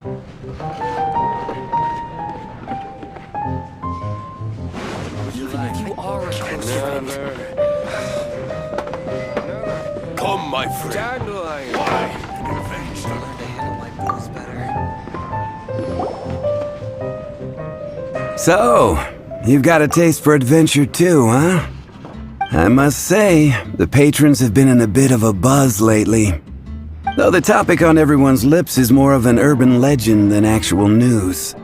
You are a Come, my friend. Dandelion. Why? Learn to handle my bows better. So, you've got a taste for adventure too, huh? I must say, the patrons have been in a bit of a buzz lately. Though the topic on everyone's lips is more of an urban legend than actual news.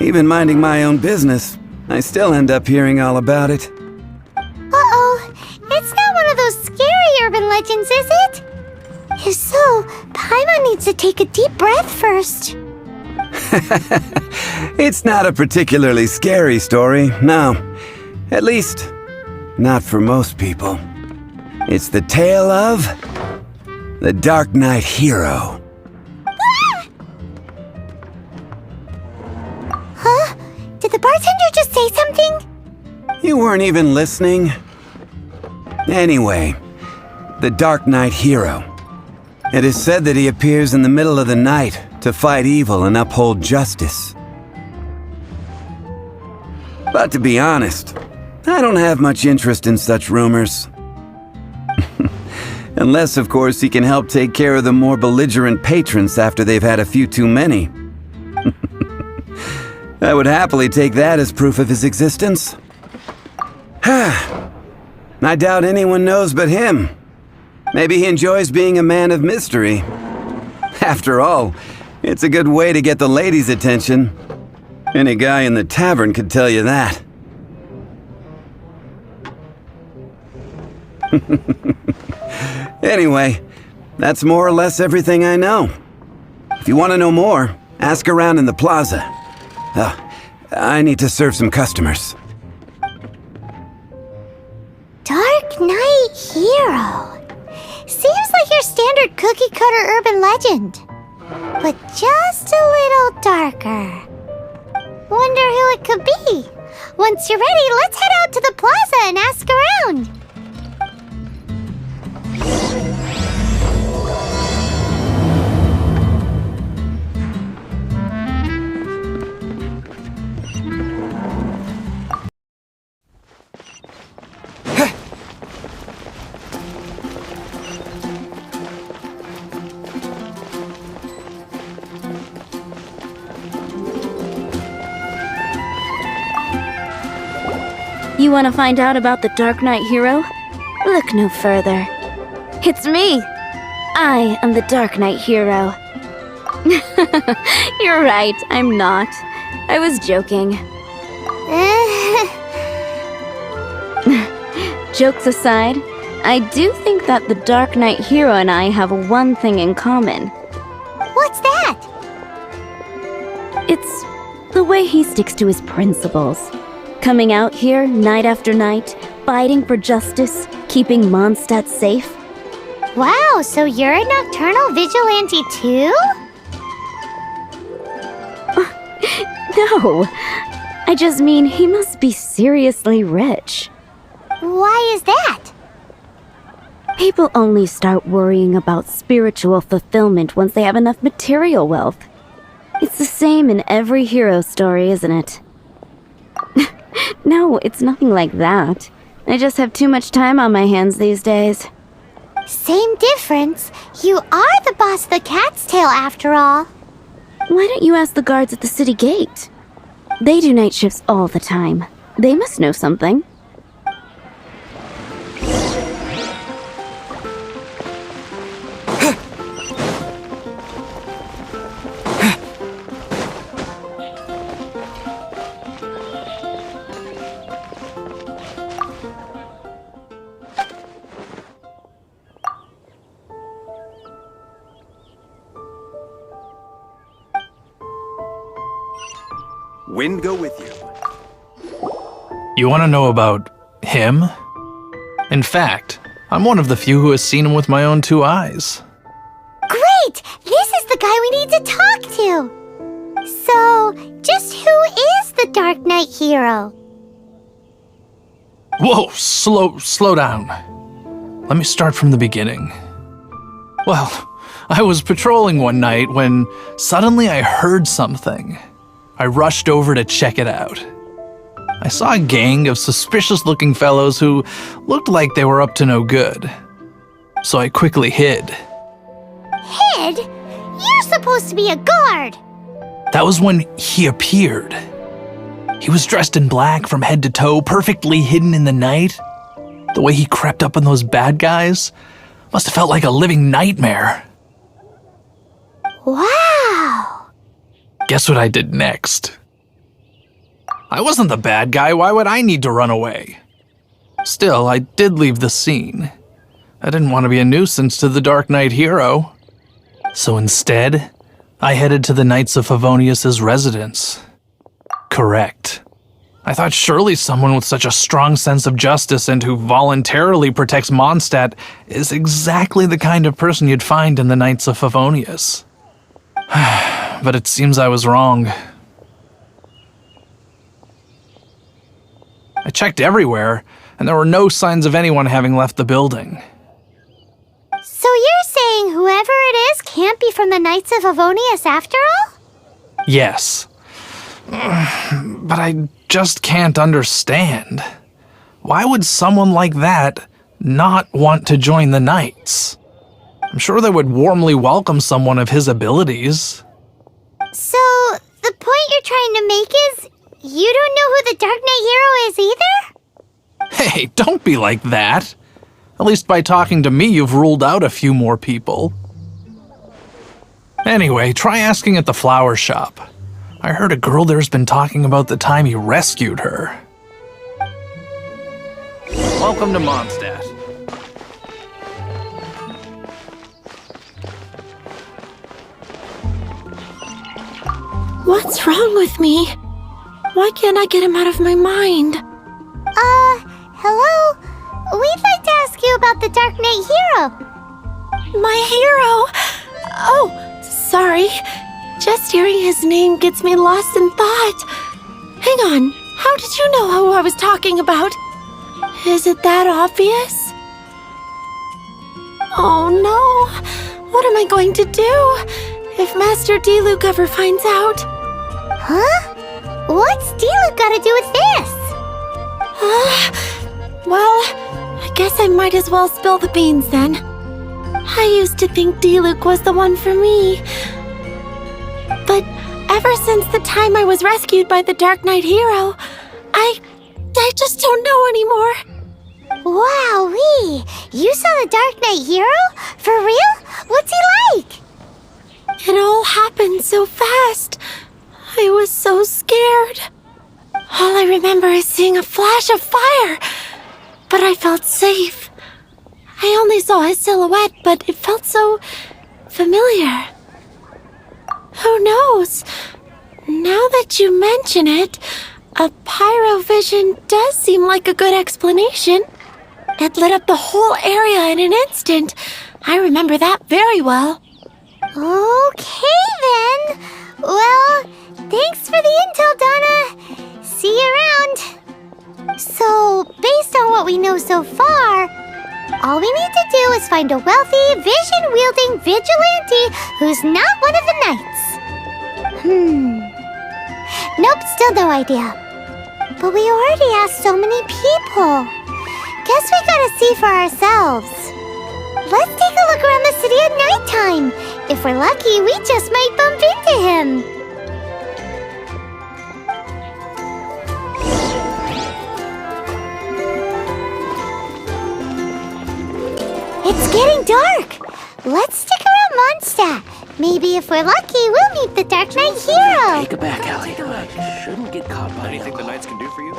Even minding my own business, I still end up hearing all about it. Uh-oh, it's not one of those scary urban legends, is it? If so, Paimon needs to take a deep breath first. It's not a particularly scary story, no. At least, not for most people. It's the tale of the Dark Knight Hero. Huh? Did the bartender just say something? You weren't even listening. Anyway, the Dark Knight Hero. It is said that he appears in the middle of the night to fight evil and uphold justice. But to be honest, I don't have much interest in such rumors. Unless, of course, he can help take care of the more belligerent patrons after they've had a few too many. I would happily take that as proof of his existence. I doubt anyone knows but him. Maybe he enjoys being a man of mystery. After all, it's a good way to get the ladies' attention. Any guy in the tavern could tell you that. Anyway, that's more or less everything I know. If you want to know more, ask around in the plaza. I need to serve some customers. Dark Knight Hero. Seems like your standard cookie-cutter urban legend. But just a little darker. Wonder who it could be. Once you're ready, let's head out to the plaza and ask around. You want to find out about the Dark Knight Hero? Look no further. It's me! I am the Dark Knight Hero. You're right, I'm not. I was joking. Jokes aside, I do think that the Dark Knight Hero and I have one thing in common. What's that? It's the way he sticks to his principles. Coming out here night after night, fighting for justice, keeping Mondstadt safe. Wow, so you're a nocturnal vigilante too? No, I just mean he must be seriously rich. Why is that? People only start worrying about spiritual fulfillment once they have enough material wealth. It's the same in every hero story, isn't it? No, it's nothing like that. I just have too much time on my hands these days. Same difference. You are the boss of the Cat's Tail after all. Why don't you ask the guards at the city gate? They do night shifts all the time. They must know something. Wind go with you. You want to know about him? In fact, I'm one of the few who has seen him with my own two eyes. Great! This is the guy we need to talk to! So, just who is the Dark Knight Hero? Whoa, slow down. Let me start from the beginning. Well, I was patrolling one night when suddenly I heard something. I rushed over to check it out. I saw a gang of suspicious-looking fellows who looked like they were up to no good. So I quickly hid. Hid? You're supposed to be a guard! That was when he appeared. He was dressed in black from head to toe, perfectly hidden in the night. The way he crept up on those bad guys must have felt like a living nightmare. Wow! Guess what I did next? I wasn't the bad guy, why would I need to run away? Still, I did leave the scene. I didn't want to be a nuisance to the Dark Knight hero. So instead, I headed to the Knights of Favonius' residence. Correct. I thought surely someone with such a strong sense of justice and who voluntarily protects Mondstadt is exactly the kind of person you'd find in the Knights of Favonius. But it seems I was wrong. I checked everywhere, and there were no signs of anyone having left the building. So you're saying whoever it is can't be from the Knights of Favonius after all? Yes. But I just can't understand. Why would someone like that not want to join the Knights? I'm sure they would warmly welcome someone of his abilities. So, the point you're trying to make is you don't know who the Dark Knight hero is either? Hey, don't be like that. At least by talking to me, you've ruled out a few more people. Anyway, try asking at the flower shop. I heard a girl there's been talking about the time you rescued her. Welcome to Mondstadt. What's wrong with me? Why can't I get him out of my mind? Hello? We'd like to ask you about the Dark Knight hero. My hero! Oh, sorry. Just hearing his name gets me lost in thought. Hang on, how did you know who I was talking about? Is it that obvious? Oh no, what am I going to do if Master Diluc ever finds out? Huh? What's Diluc got to do with this? Well, I guess I might as well spill the beans then. I used to think Diluc was the one for me. But ever since the time I was rescued by the Dark Knight hero, I just don't know anymore. Wowee! You saw the Dark Knight hero? For real? What's he like? It all happened so fast. I was so scared. All I remember is seeing a flash of fire, but I felt safe. I only saw his silhouette, but it felt so familiar. Who knows? Now that you mention it, a pyrovision does seem like a good explanation. It lit up the whole area in an instant. I remember that very well. Okay then. Well, thanks for the intel, Donna. See you around. So, based on what we know so far, all we need to do is find a wealthy, vision-wielding vigilante who's not one of the knights. Nope, still no idea. But we already asked so many people. Guess we gotta see for ourselves. Let's take a look around the city at nighttime. If we're lucky, we just might bump into him. It's getting dark. Let's stick around Mondstadt. Maybe if we're lucky, we'll meet the Dark Knight hero. Take it back, Allie. Shouldn't get caught by Anything the Knights can do for you?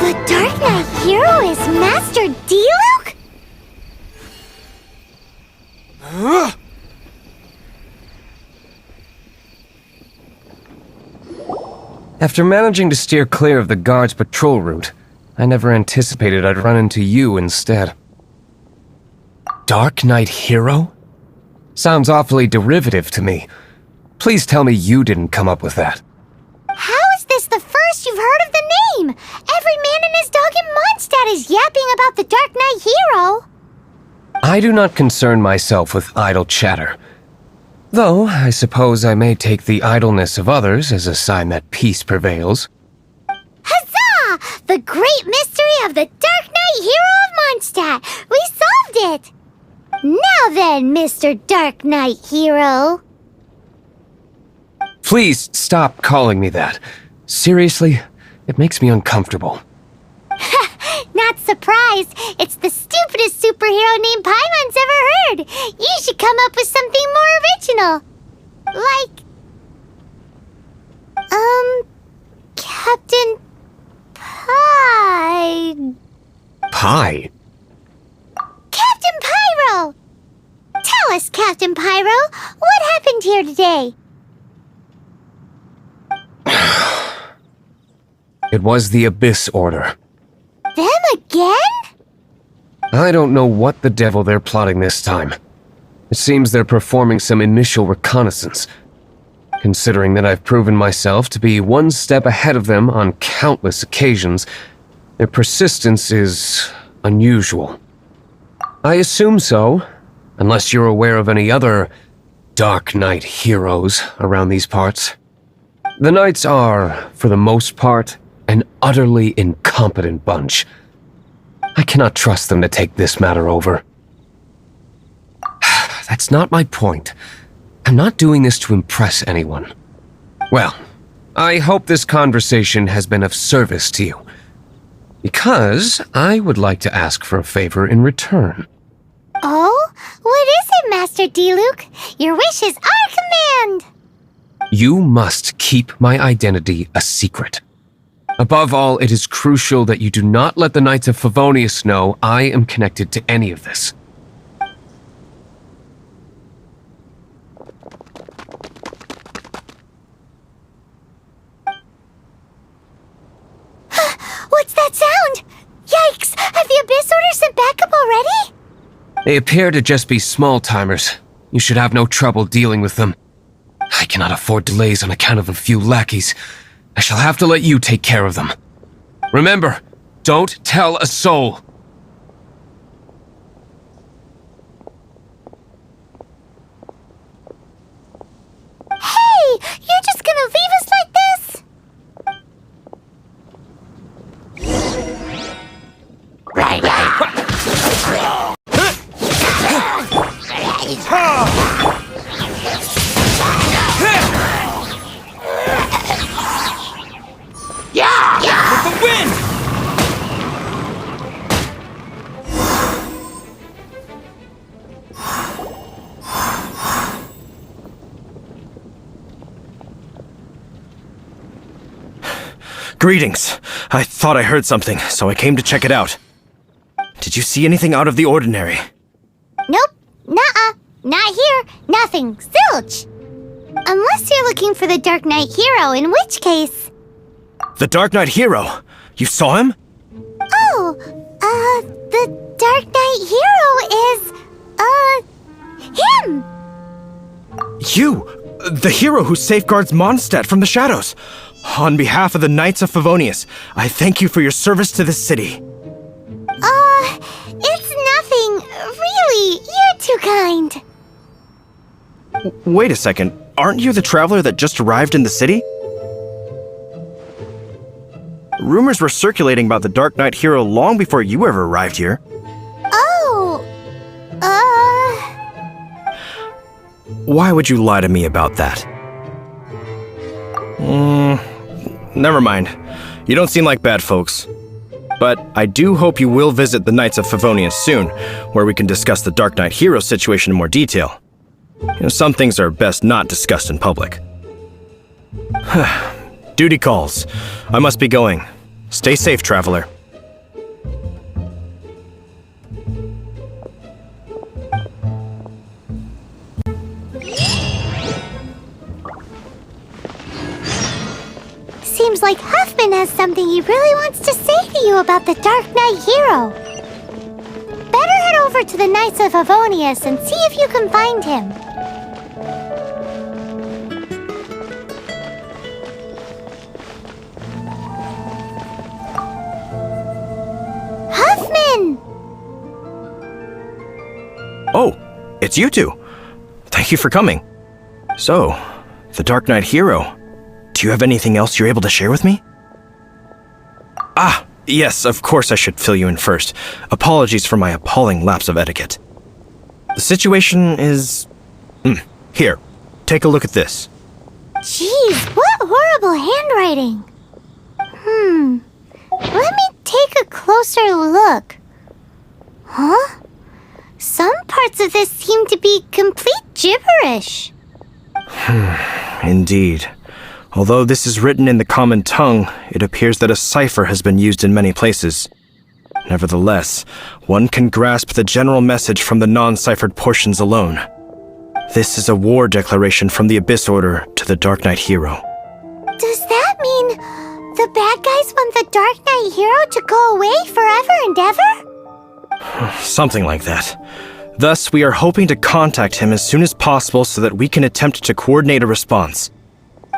The Dark Knight hero is Master Diluc? After managing to steer clear of the guards' patrol route, I never anticipated I'd run into you instead. Dark Knight Hero? Sounds awfully derivative to me. Please tell me you didn't come up with that. How is this the first you've heard of the name? Every man and his dog in Mondstadt is yapping about the Dark Knight Hero. I do not concern myself with idle chatter. Though, I suppose I may take the idleness of others as a sign that peace prevails. Huzzah! The great mystery of the Dark Knight Hero of Mondstadt! We solved it! Now then, Mr. Dark Knight Hero. Please stop calling me that. Seriously, it makes me uncomfortable. Not surprised. It's the stupidest superhero name Paimon's ever heard. You should come up with something more original. Like... Captain Pie... Pie? Captain Pyro! Tell us, Captain Pyro, what happened here today? It was the Abyss Order. Them again? I don't know what the devil they're plotting this time. It seems they're performing some initial reconnaissance. Considering that I've proven myself to be one step ahead of them on countless occasions, their persistence is unusual. I assume so, unless you're aware of any other Dark Knight heroes around these parts. The Knights are, for the most part, an utterly incompetent bunch. I cannot trust them to take this matter over. That's not my point. I'm not doing this to impress anyone. Well, I hope this conversation has been of service to you. Because I would like to ask for a favor in return. Oh? What is it, Master Diluc? Your wish is our command! You must keep my identity a secret. Above all, it is crucial that you do not let the Knights of Favonius know I am connected to any of this. What's that sound? Yikes! Have the Abyss Order sent backup already? They appear to just be small-timers. You should have no trouble dealing with them. I cannot afford delays on account of a few lackeys. I shall have to let you take care of them. Remember, don't tell a soul. Hey! You're just gonna leave us like this? Greetings. I thought I heard something, so I came to check it out. Did you see anything out of the ordinary? Nope. Nuh-uh. Not here. Nothing. Zilch. Unless you're looking for the Dark Knight Hero, in which case... The Dark Knight Hero? You saw him? Oh, the Dark Knight Hero is, him! You! The hero who safeguards Mondstadt from the shadows! On behalf of the Knights of Favonius, I thank you for your service to this city. It's nothing. Really, you're too kind. Wait a second. Aren't you the traveler that just arrived in the city? Rumors were circulating about the Dark Knight Hero long before you ever arrived here. Oh, Why would you lie to me about that? Never mind. You don't seem like bad folks. But I do hope you will visit the Knights of Favonius soon, where we can discuss the Dark Knight Hero situation in more detail. Some things are best not discussed in public. Duty calls. I must be going. Stay safe, traveler. seems seems like Huffman has something he really wants to say to you about the Dark Knight hero. Better head over to the Knights of Favonius and see if you can find him. Huffman! Oh, it's you two. Thank you for coming. So, the Dark Knight hero. Do you have anything else you're able to share with me? Ah, yes, of course I should fill you in first. Apologies for my appalling lapse of etiquette. The situation is... Here, take a look at this. Jeez, what horrible handwriting. Let me take a closer look. Huh? Some parts of this seem to be complete gibberish. Indeed. Although this is written in the common tongue, it appears that a cipher has been used in many places. Nevertheless, one can grasp the general message from the non-ciphered portions alone. This is a war declaration from the Abyss Order to the Dark Knight hero. Does that mean the bad guys want the Dark Knight hero to go away forever and ever? Something like that. Thus, we are hoping to contact him as soon as possible so that we can attempt to coordinate a response.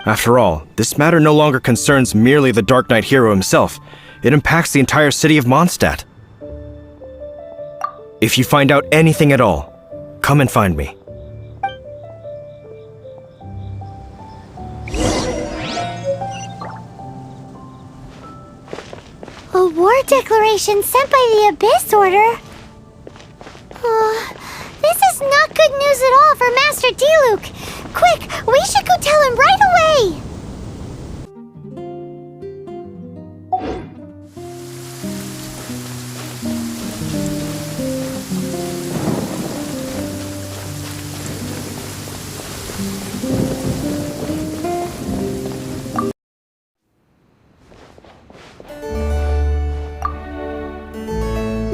After all, this matter no longer concerns merely the Dark Knight hero himself. It impacts the entire city of Mondstadt. If you find out anything at all, come and find me. A war declaration sent by the Abyss Order? This is not good news at all for Master Diluc. Quick, we should go tell him right away!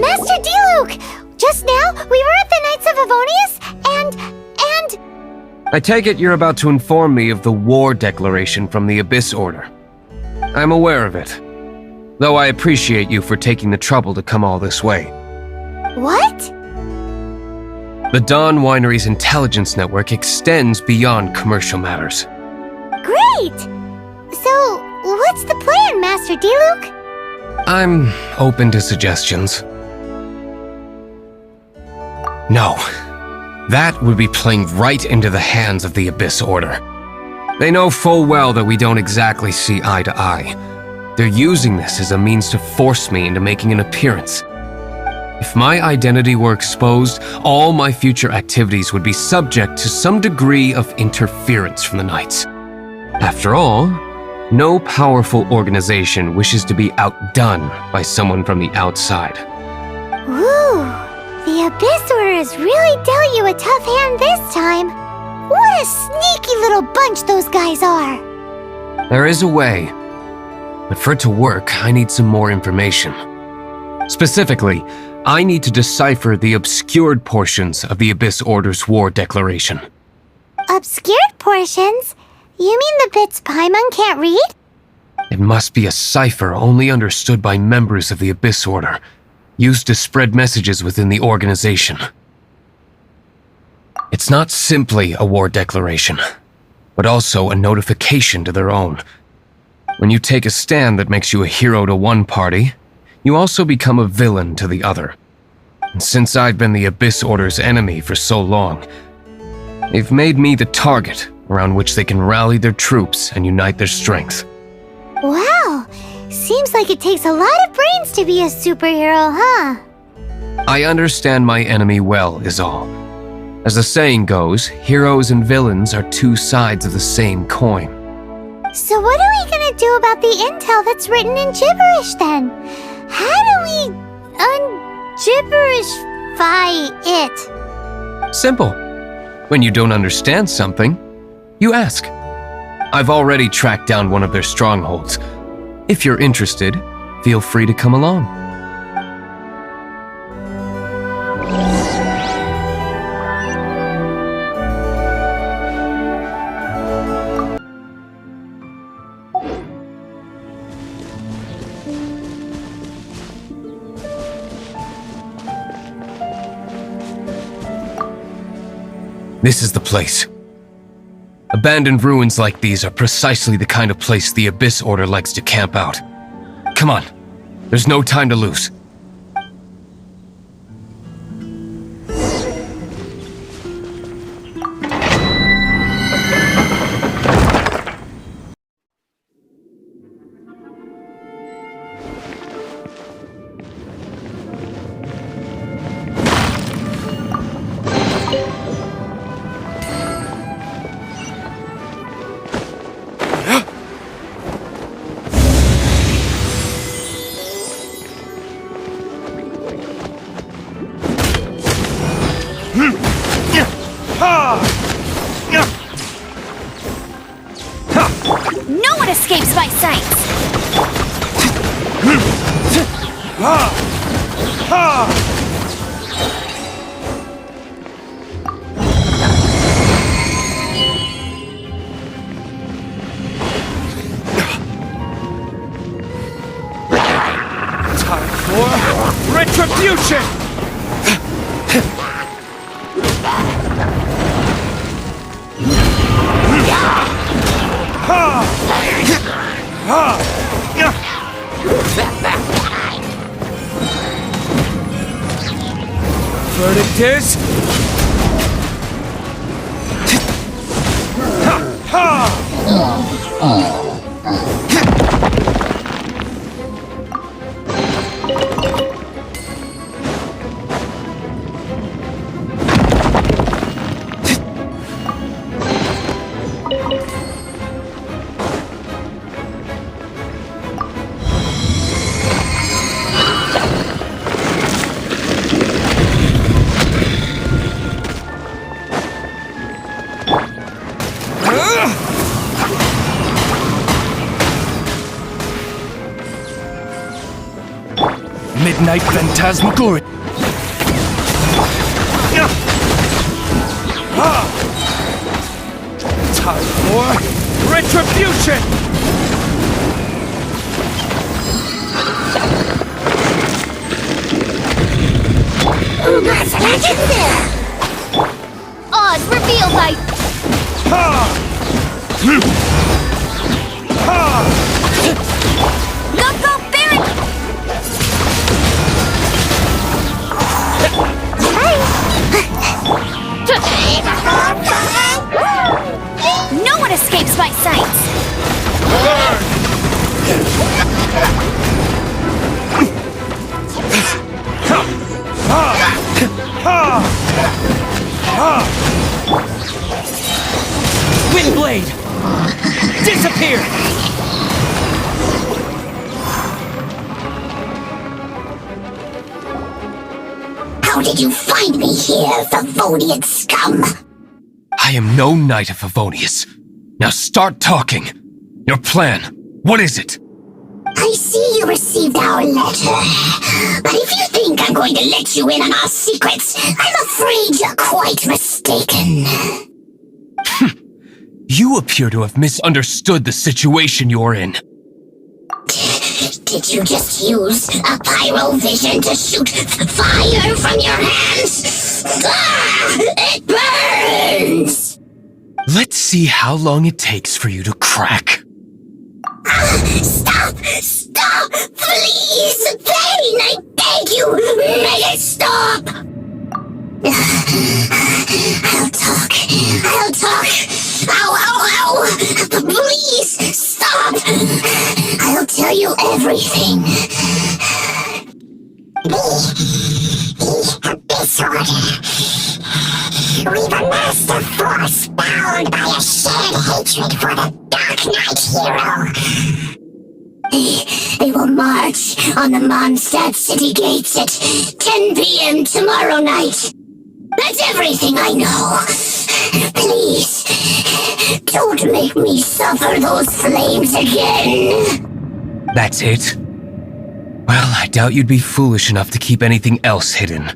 Master Diluc! Just now, we were at the Knights of Favonius, and... I take it you're about to inform me of the war declaration from the Abyss Order. I'm aware of it, though I appreciate you for taking the trouble to come all this way. What? The Dawn Winery's intelligence network extends beyond commercial matters. Great! So, what's the plan, Master Diluc? I'm open to suggestions. No. That would be playing right into the hands of the Abyss Order. They know full well that we don't exactly see eye to eye. They're using this as a means to force me into making an appearance. If my identity were exposed, all my future activities would be subject to some degree of interference from the Knights. After all, no powerful organization wishes to be outdone by someone from the outside. Ooh. The Abyss Order has really dealt you a tough hand this time. What a sneaky little bunch those guys are. There is a way, but for it to work, I need some more information. Specifically, I need to decipher the obscured portions of the Abyss Order's war declaration. Obscured portions? You mean the bits Paimon can't read? It must be a cipher only understood by members of the Abyss Order, used to spread messages within the organization. It's not simply a war declaration, but also a notification to their own. When you take a stand that makes you a hero to one party, you also become a villain to the other. And since I've been the Abyss Order's enemy for so long, they've made me the target around which they can rally their troops and unite their strength. Wow! Seems like it takes a lot of brains to be a superhero, huh? I understand my enemy well, is all. As the saying goes, heroes and villains are two sides of the same coin. So what are we gonna do about the intel that's written in gibberish then? How do we un-gibberishify it? Simple. When you don't understand something, you ask. I've already tracked down one of their strongholds. If you're interested, feel free to come along. This is the place. Abandoned ruins like these are precisely the kind of place the Abyss Order likes to camp out. Come on, there's no time to lose. No one escapes my sights! Time for retribution! Verdict is... Midnight Phantasmagoria. Time for retribution! That's legendary! Oz revealed by... Go, Baron! No one escapes my sights! Windblade! Disappear! How did you find me here, Favonian scum? I am no Knight of Favonius. Now start talking. Your plan, what is it? I see you received our letter. But if you think I'm going to let you in on our secrets, I'm afraid you're quite mistaken. You appear to have misunderstood the situation you're in. Did you just use a pyrovision to shoot fire from your hands? Ah, it burns! Let's see how long it takes for you to crack. Stop! Stop! Please! Vayne, I beg you! Make it stop! I'll talk! I'll talk! Ow, ow, ow! Please! Stop! I'll tell you everything. The Abyss Order. We've amassed a force bound by a shared hatred for the Dark Knight hero. They will march on the Mondstadt city gates at 10 p.m. tomorrow night. That's everything I know. Please, don't make me suffer those flames again. That's it? Well, I doubt you'd be foolish enough to keep anything else hidden.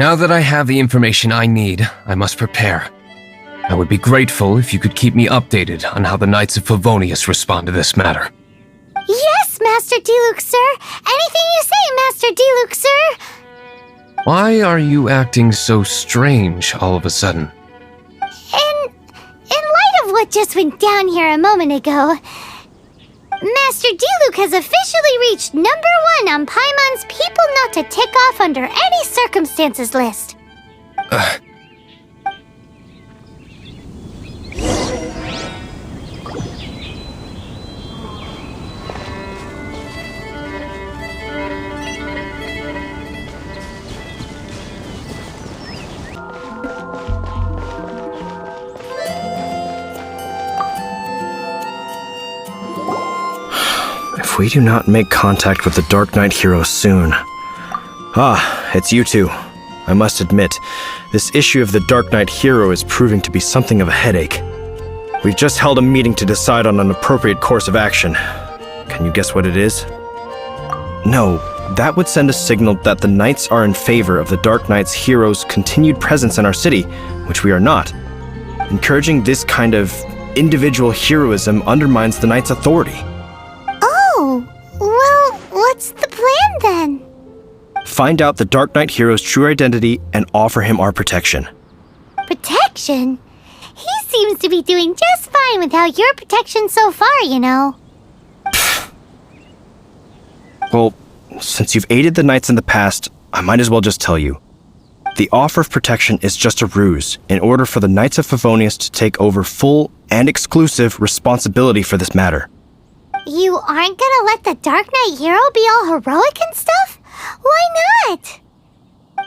Now that I have the information I need, I must prepare. I would be grateful if you could keep me updated on how the Knights of Favonius respond to this matter. Yes, Master Diluc, sir. Anything you say, Master Diluc, sir. Why are you acting so strange all of a sudden? In light of what just went down here a moment ago, Master Diluc has officially reached #1 on Paimon's people not to tick off under any circumstances list. If we do not make contact with the Dark Knight hero soon... Ah, it's you two. I must admit, this issue of the Dark Knight hero is proving to be something of a headache. We've just held a meeting to decide on an appropriate course of action. Can you guess what it is? No, that would send a signal that the Knights are in favor of the Dark Knight's hero's continued presence in our city, which we are not. Encouraging this kind of individual heroism undermines the Knights' authority. Oh, well, what's the plan then? Find out the Dark Knight hero's true identity and offer him our protection. Protection? He seems to be doing just fine without your protection so far, you know. Well, since you've aided the Knights in the past, I might as well just tell you. The offer of protection is just a ruse in order for the Knights of Favonius to take over full and exclusive responsibility for this matter. You aren't gonna let the Dark Knight hero be all heroic and stuff? Why not?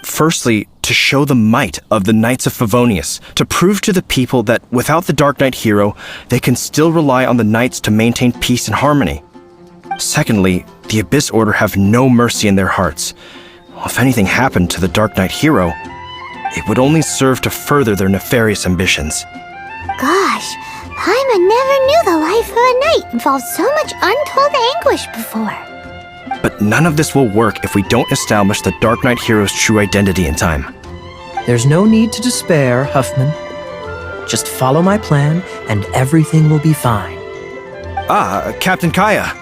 Firstly, to show the might of the Knights of Favonius, to prove to the people that without the Dark Knight hero, they can still rely on the Knights to maintain peace and harmony. Secondly, the Abyss Order have no mercy in their hearts. If anything happened to the Dark Knight hero, it would only serve to further their nefarious ambitions. Gosh, Paimon never knew the life of a knight involved so much untold anguish before. But none of this will work if we don't establish the Dark Knight hero's true identity in time. There's no need to despair, Huffman. Just follow my plan, and everything will be fine. Ah, Captain Kaya.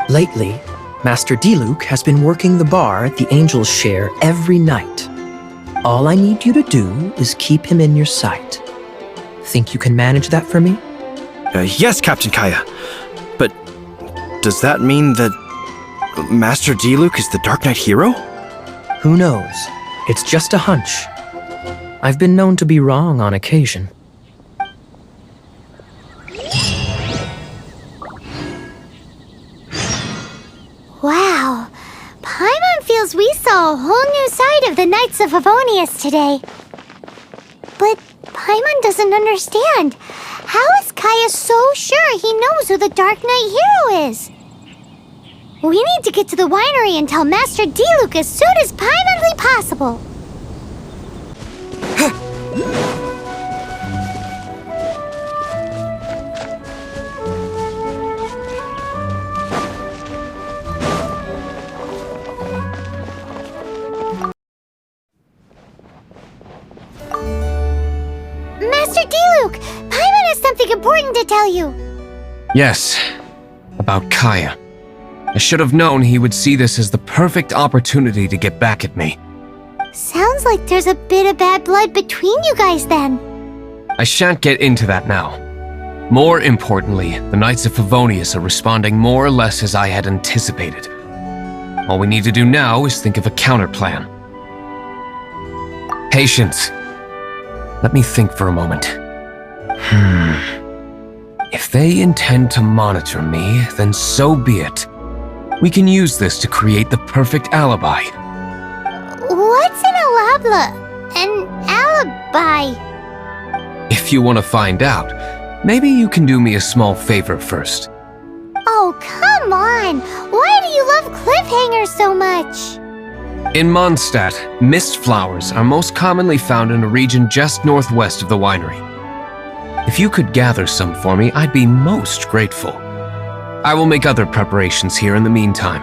Lately, Master Diluc has been working the bar at the Angel's Share every night. All I need you to do is keep him in your sight. Think you can manage that for me? Yes, Captain Kaya. But does that mean that Master Diluc is the Dark Knight hero? Who knows? It's just a hunch. I've been known to be wrong on occasion. Wow, Paimon feels we saw a whole new side of the Knights of Favonius today. But Paimon doesn't understand. How is Kaya so sure he knows who the Dark Knight hero is? We need to get to the winery and tell Master Diluc as soon as Paimonly possible. Master Diluc, Paimon has something important to tell you. Yes, about Kaya. I should have known he would see this as the perfect opportunity to get back at me. Sounds like there's a bit of bad blood between you guys then. I shan't get into that now. More importantly, the Knights of Favonius are responding more or less as I had anticipated. All we need to do now is think of a counterplan. Patience. Let me think for a moment. If they intend to monitor me, then so be it. We can use this to create the perfect alibi. What's an alabla? An alibi? If you want to find out, maybe you can do me a small favor first. Oh, come on! Why do you love cliffhangers so much? In Mondstadt, mist flowers are most commonly found in a region just northwest of the winery. If you could gather some for me, I'd be most grateful. I will make other preparations here in the meantime.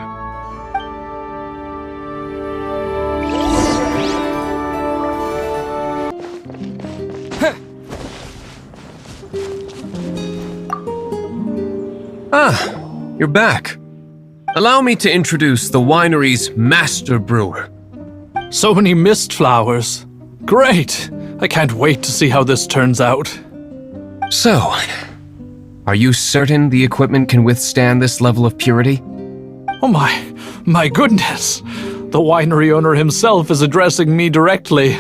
You're back. Allow me to introduce the winery's master brewer. So many mist flowers. Great! I can't wait to see how this turns out. So, are you certain the equipment can withstand this level of purity? Oh my goodness! The winery owner himself is addressing me directly.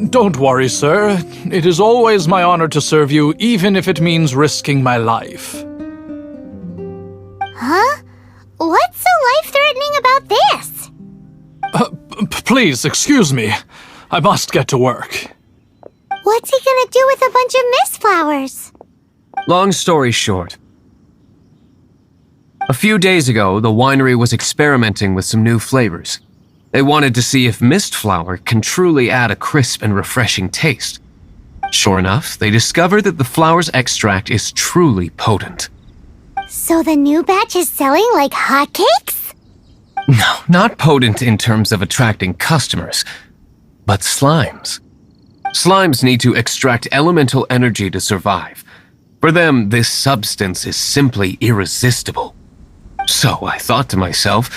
Don't worry, sir. It is always my honor to serve you, even if it means risking my life. Huh? What's so life-threatening about this? Please, excuse me. I must get to work. What's he gonna do with a bunch of mist flowers? Long story short. A few days ago, the winery was experimenting with some new flavors. They wanted to see if mist flower can truly add a crisp and refreshing taste. Sure enough, they discovered that the flower's extract is truly potent. So the new batch is selling like hotcakes? No, not potent in terms of attracting customers, but slimes. Slimes need to extract elemental energy to survive. For them, this substance is simply irresistible. So I thought to myself,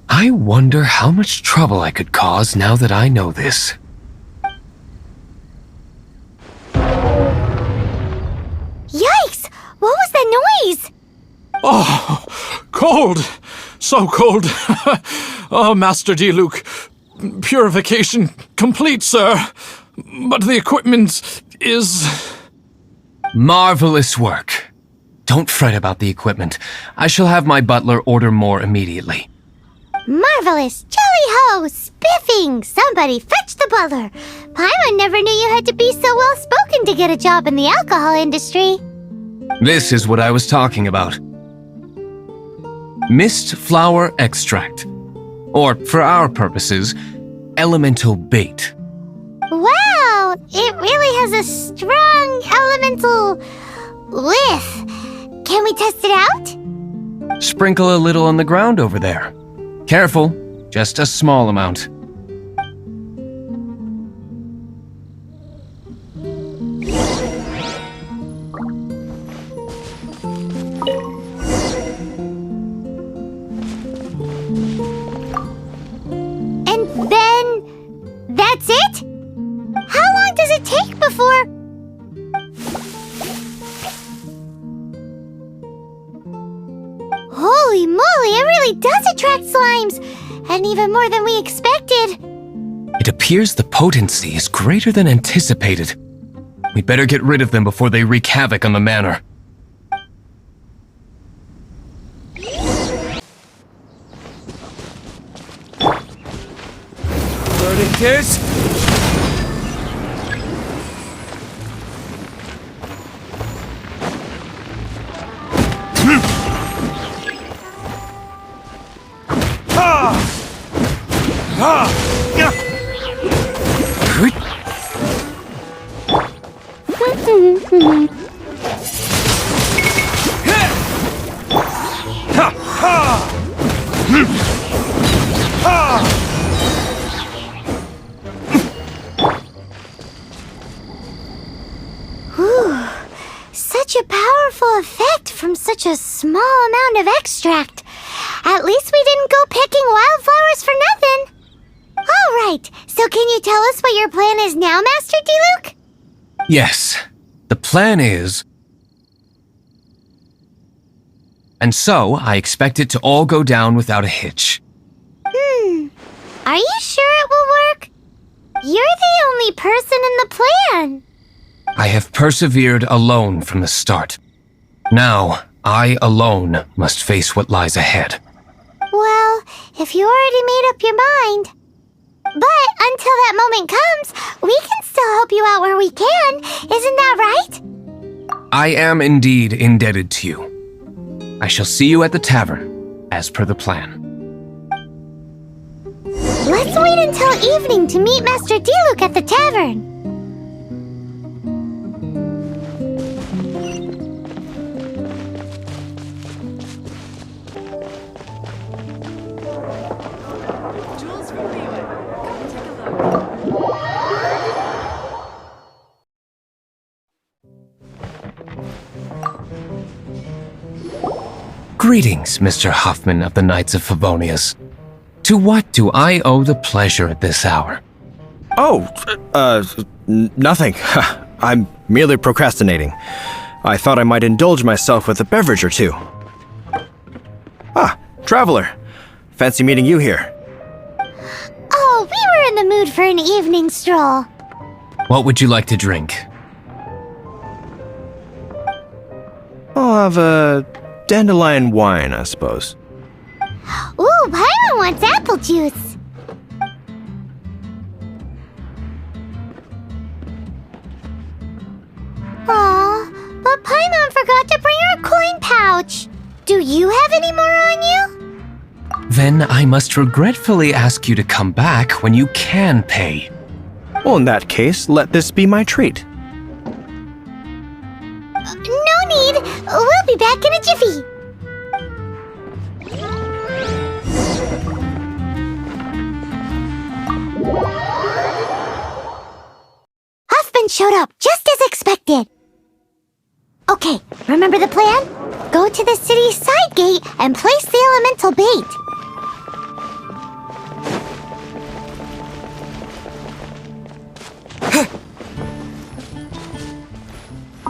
I wonder how much trouble I could cause now that I know this. Yikes! What was that noise? Oh, cold! So cold! Oh, Master Diluc, purification complete, sir. But the equipment is... Marvelous work. Don't fret about the equipment. I shall have my butler order more immediately. Marvelous! Jolly-ho! Spiffing! Somebody fetch the butler! Paimon never knew you had to be so well-spoken to get a job in the alcohol industry. This is what I was talking about. Mist flower extract. Or, for our purposes, elemental bait. Wow! It really has a strong elemental whiff. Can we test it out? Sprinkle a little on the ground over there. Careful, just a small amount. And then... that's it? How long does it take before... Holy moly, it really does attract slimes! And even more than we expected! It appears the potency is greater than anticipated. We'd better get rid of them before they wreak havoc on the manor. Verdict is... Such a powerful effect from such a small amount of extract. At least we didn't go picking wildflowers for nothing. All right, so can you tell us what your plan is now, Master Diluc? Yes, the plan is... And so, I expect it to all go down without a hitch. Are you sure it will work? You're the only person in the plan. I have persevered alone from the start. Now, I alone must face what lies ahead. Well, if you already made up your mind. But until that moment comes, we can still help you out where we can. Isn't that right? I am indeed indebted to you. I shall see you at the tavern, as per the plan. Let's wait until evening to meet Master Diluc at the tavern. Greetings, Mr. Huffman of the Knights of Favonius. To what do I owe the pleasure at this hour? Oh, nothing. I'm merely procrastinating. I thought I might indulge myself with a beverage or two. Ah, traveler. Fancy meeting you here. Oh, we were in the mood for an evening stroll. What would you like to drink? I'll have a dandelion wine, I suppose. Ooh, Paimon wants apple juice. Aw, but Paimon forgot to bring her coin pouch. Do you have any more on you? Then I must regretfully ask you to come back when you can pay. Well, in that case, let this be my treat. No need. We'll be back in a jiffy. Huffman showed up just as expected. Okay, remember the plan? Go to the city's side gate and place the elemental bait.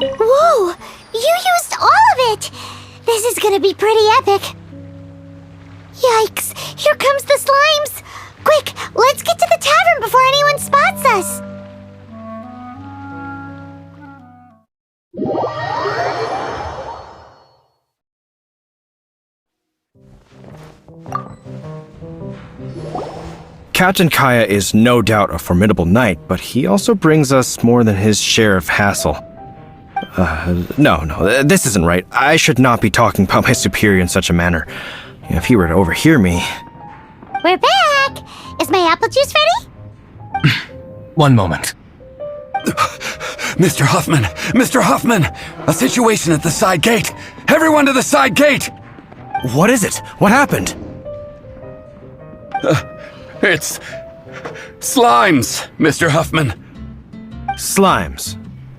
Whoa! You used all of it! This is gonna be pretty epic. Yikes! Here comes the slimes! Quick, let's get to the tavern before anyone spots us! Captain Kaya is no doubt a formidable knight, but he also brings us more than his share of hassle. No, this isn't right. I should not be talking about my superior in such a manner. If he were to overhear me... We're back! Is my apple juice ready? One moment. Mr. Huffman! Mr. Huffman! A situation at the side gate! Everyone to the side gate! What is it? What happened? It's... slimes, Mr. Huffman. Slimes.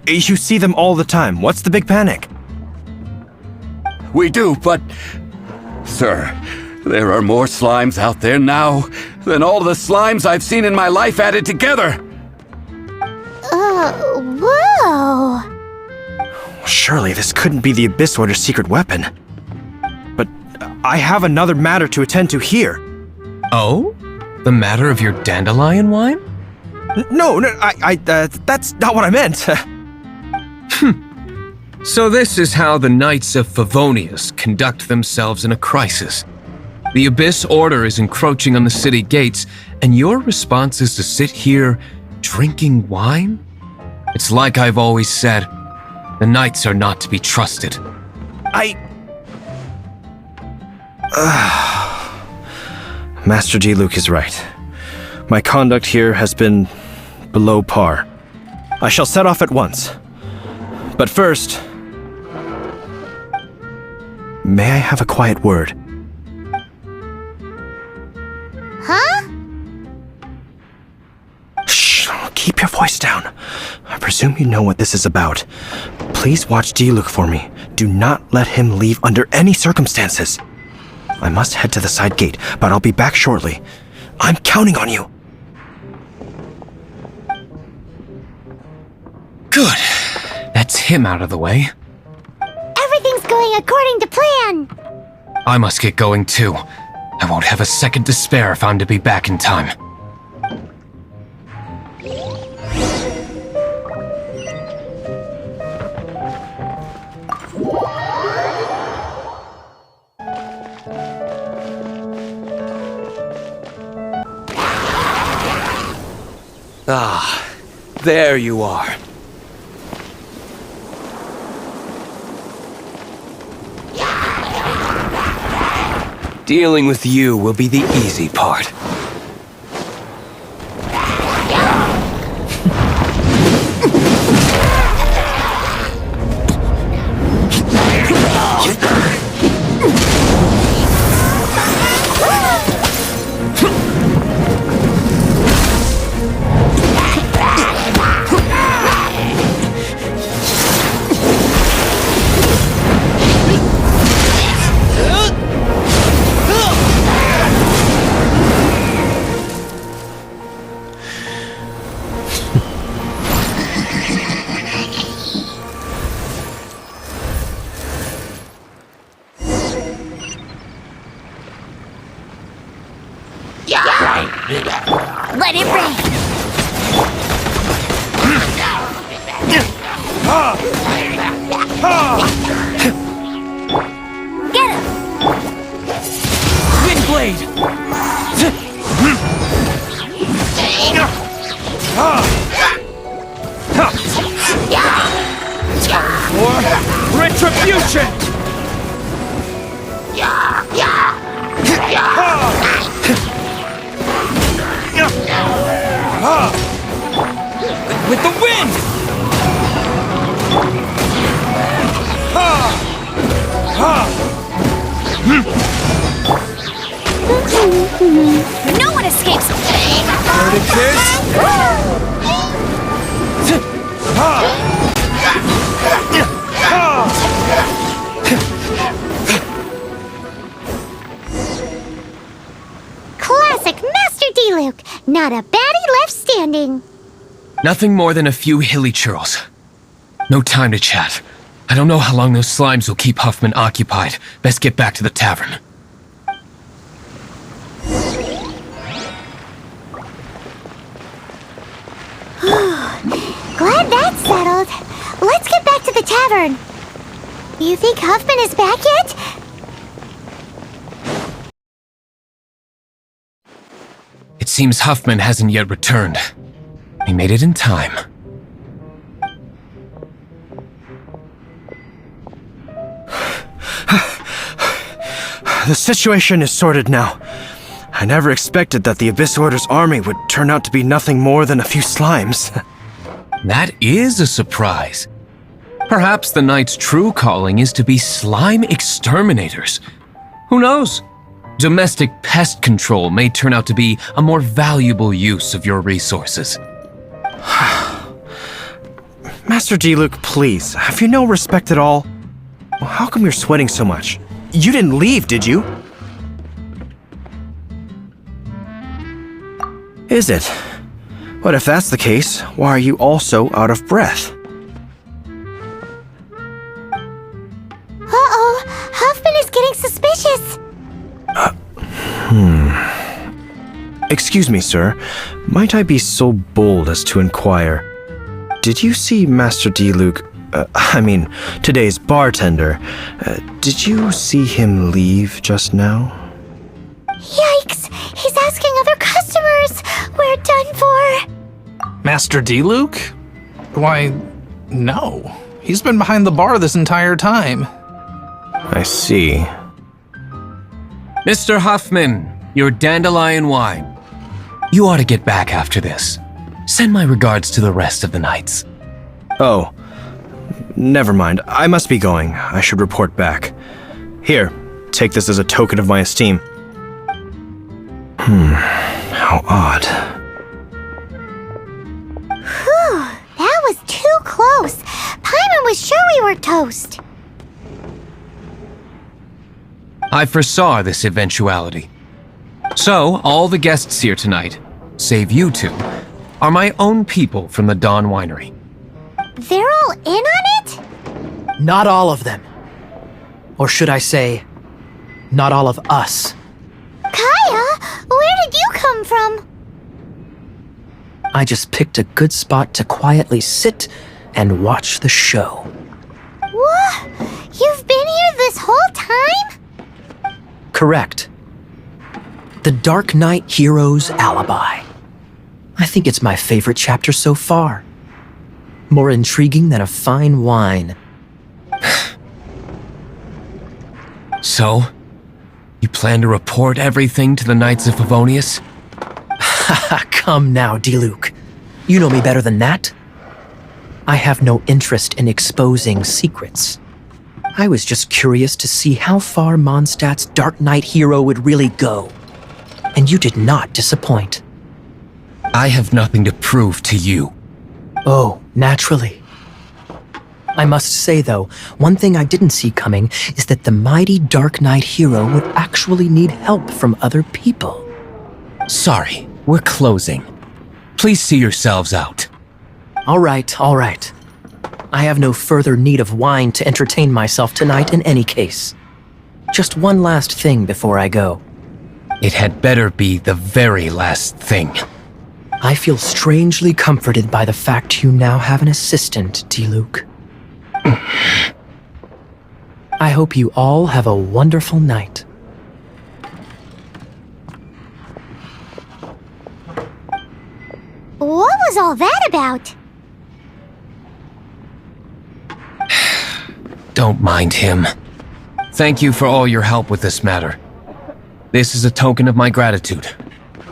You see them all the time. What's the big panic? We do, but... Sir, there are more slimes out there now than all the slimes I've seen in my life added together! Whoa! Surely this couldn't be the Abyss Order's secret weapon. But I have another matter to attend to here. Oh? The matter of your dandelion wine? No, that's not what I meant. So this is how the Knights of Favonius conduct themselves in a crisis. The Abyss Order is encroaching on the city gates, and your response is to sit here drinking wine? It's like I've always said, the Knights are not to be trusted. Master Diluc is right. My conduct here has been below par. I shall set off at once. But first, may I have a quiet word? Huh? Shh, keep your voice down. I presume you know what this is about. Please watch Diluc for me. Do not let him leave under any circumstances. I must head to the side gate, but I'll be back shortly. I'm counting on you. Good. That's him out of the way. Everything's going according to plan. I must get going too. I won't have a second to spare if I'm to be back in time. Ah, there you are. Dealing with you will be the easy part. Let it rain! Get him! Windblade! For retribution! With the wind! No one escapes! Dirty kids! Classic Master Diluc! Not a baddie left standing! Nothing more than a few hilly churls. No time to chat. I don't know how long those slimes will keep Huffman occupied. Best get back to the tavern. Glad that's settled. Let's get back to the tavern. You think Huffman is back yet? It seems Huffman hasn't yet returned. He made it in time. The situation is sorted now. I never expected that the Abyss Order's army would turn out to be nothing more than a few slimes. That is a surprise. Perhaps the Knight's true calling is to be slime exterminators. Who knows? Domestic pest control may turn out to be a more valuable use of your resources. Master Diluc, please, have you no respect at all? How come you're sweating so much? You didn't leave, did you? Is it? But if that's the case, why are you also out of breath? Uh-oh, Huffman is getting suspicious. Excuse me, sir. Might I be so bold as to inquire? Did you see Master Diluc, today's bartender? Did you see him leave just now? Yikes! He's asking other customers! We're done for! Master Diluc? Why, no. He's been behind the bar this entire time. I see. Mr. Huffman, your dandelion wine. You ought to get back after this. Send my regards to the rest of the knights. Oh, never mind. I must be going. I should report back. Here, take this as a token of my esteem. How odd. Whew, that was too close. Paimon was sure we were toast. I foresaw this eventuality. So, all the guests here tonight, save you two, are my own people from the Dawn Winery. They're all in on it? Not all of them. Or should I say, not all of us. Kaya, where did you come from? I just picked a good spot to quietly sit and watch the show. What? You've been here this whole time? Correct. The Dark Knight Hero's Alibi. I think it's my favorite chapter so far. More intriguing than a fine wine. So, you plan to report everything to the Knights of Favonius? Come now, Diluc. You know me better than that. I have no interest in exposing secrets. I was just curious to see how far Mondstadt's Dark Knight hero would really go. And you did not disappoint. I have nothing to prove to you. Oh, naturally. I must say, though, one thing I didn't see coming is that the mighty Dark Knight hero would actually need help from other people. Sorry, we're closing. Please see yourselves out. All right. I have no further need of wine to entertain myself tonight in any case. Just one last thing before I go. It had better be the very last thing. I feel strangely comforted by the fact you now have an assistant, Diluc. I hope you all have a wonderful night. What was all that about? Don't mind him. Thank you for all your help with this matter. This is a token of my gratitude.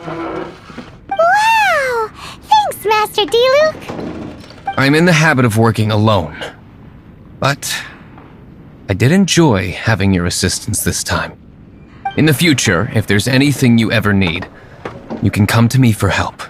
Wow! Thanks, Master Diluc! I'm in the habit of working alone, but I did enjoy having your assistance this time. In the future, if there's anything you ever need, you can come to me for help.